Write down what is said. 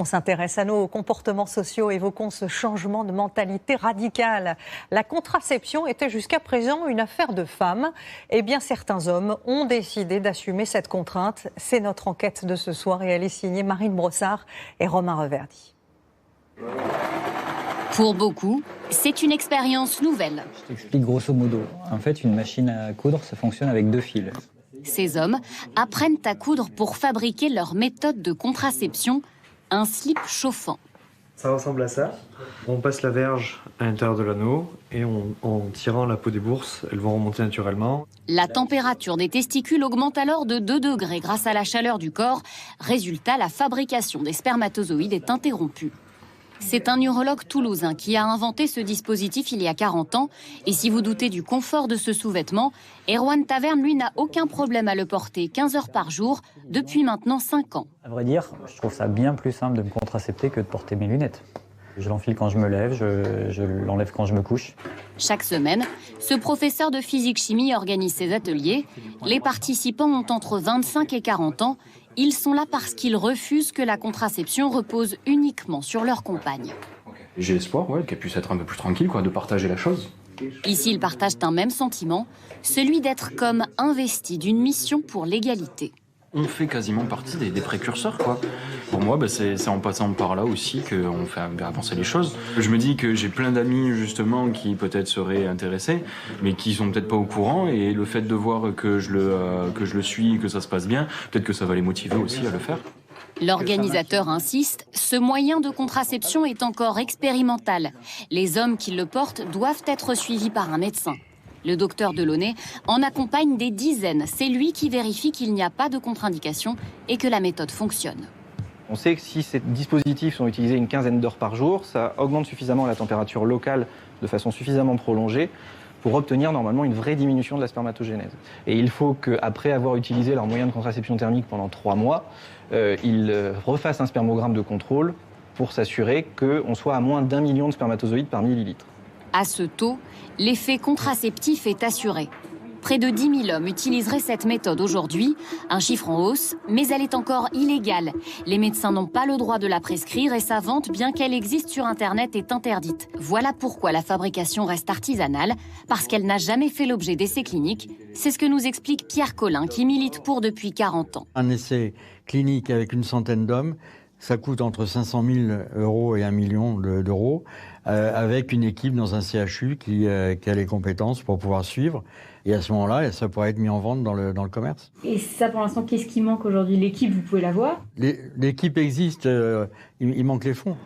On s'intéresse à nos comportements sociaux, évoquons ce changement de mentalité radical. La contraception était jusqu'à présent une affaire de femmes. Eh bien, certains hommes ont décidé d'assumer cette contrainte. C'est notre enquête de ce soir et elle est signée Marine Brossard et Romain Reverdy. Pour beaucoup, c'est une expérience nouvelle. Je t'explique grosso modo. En fait, une machine à coudre, ça fonctionne avec 2 fils. Ces hommes apprennent à coudre pour fabriquer leur méthode de contraception, un slip chauffant. Ça ressemble à ça. On passe la verge à l'intérieur de l'anneau et en tirant la peau des bourses, elles vont remonter naturellement. La température des testicules augmente alors de 2 degrés grâce à la chaleur du corps. Résultat, la fabrication des spermatozoïdes est interrompue. C'est un urologue toulousain qui a inventé ce dispositif il y a 40 ans. Et si vous doutez du confort de ce sous-vêtement, Erwan Taverne, lui, n'a aucun problème à le porter 15 heures par jour depuis maintenant 5 ans. À vrai dire, je trouve ça bien plus simple de me contracepter que de porter mes lunettes. Je l'enfile quand je me lève, je l'enlève quand je me couche. Chaque semaine, ce professeur de physique-chimie organise ses ateliers. Les participants ont entre 25 et 40 ans. Ils sont là parce qu'ils refusent que la contraception repose uniquement sur leur compagne. J'ai espoir qu'elle puisse être un peu plus tranquille, de partager la chose. Ici, ils partagent un même sentiment, celui d'être comme investis d'une mission pour l'égalité. On fait quasiment partie des précurseurs, Pour moi, c'est en passant par là aussi qu'on fait avancer les choses. Je me dis que j'ai plein d'amis, justement, qui peut-être seraient intéressés, mais qui sont peut-être pas au courant. Et le fait de voir que je le suis, que ça se passe bien, peut-être que ça va les motiver aussi à le faire. L'organisateur insiste, ce moyen de contraception est encore expérimental. Les hommes qui le portent doivent être suivis par un médecin. Le docteur Delaunay en accompagne des dizaines. C'est lui qui vérifie qu'il n'y a pas de contre-indication et que la méthode fonctionne. On sait que si ces dispositifs sont utilisés une quinzaine d'heures par jour, ça augmente suffisamment la température locale de façon suffisamment prolongée pour obtenir normalement une vraie diminution de la spermatogénèse. Et il faut qu'après avoir utilisé leur moyen de contraception thermique pendant 3 mois, ils refassent un spermogramme de contrôle pour s'assurer qu'on soit à moins d'1 million de spermatozoïdes par millilitre. À ce taux, l'effet contraceptif est assuré. Près de 10 000 hommes utiliseraient cette méthode aujourd'hui, un chiffre en hausse, mais elle est encore illégale. Les médecins n'ont pas le droit de la prescrire et sa vente, bien qu'elle existe sur Internet, est interdite. Voilà pourquoi la fabrication reste artisanale, parce qu'elle n'a jamais fait l'objet d'essais cliniques. C'est ce que nous explique Pierre Collin, qui milite pour depuis 40 ans. Un essai clinique avec une centaine d'hommes, ça coûte entre 500 000 € et 1 million d'euros, avec une équipe dans un CHU qui a les compétences pour pouvoir suivre. Et à ce moment-là, ça pourrait être mis en vente dans le commerce. Et ça, pour l'instant, qu'est-ce qui manque aujourd'hui? L'équipe, vous pouvez l'avoir? L'équipe existe, il manque les fonds.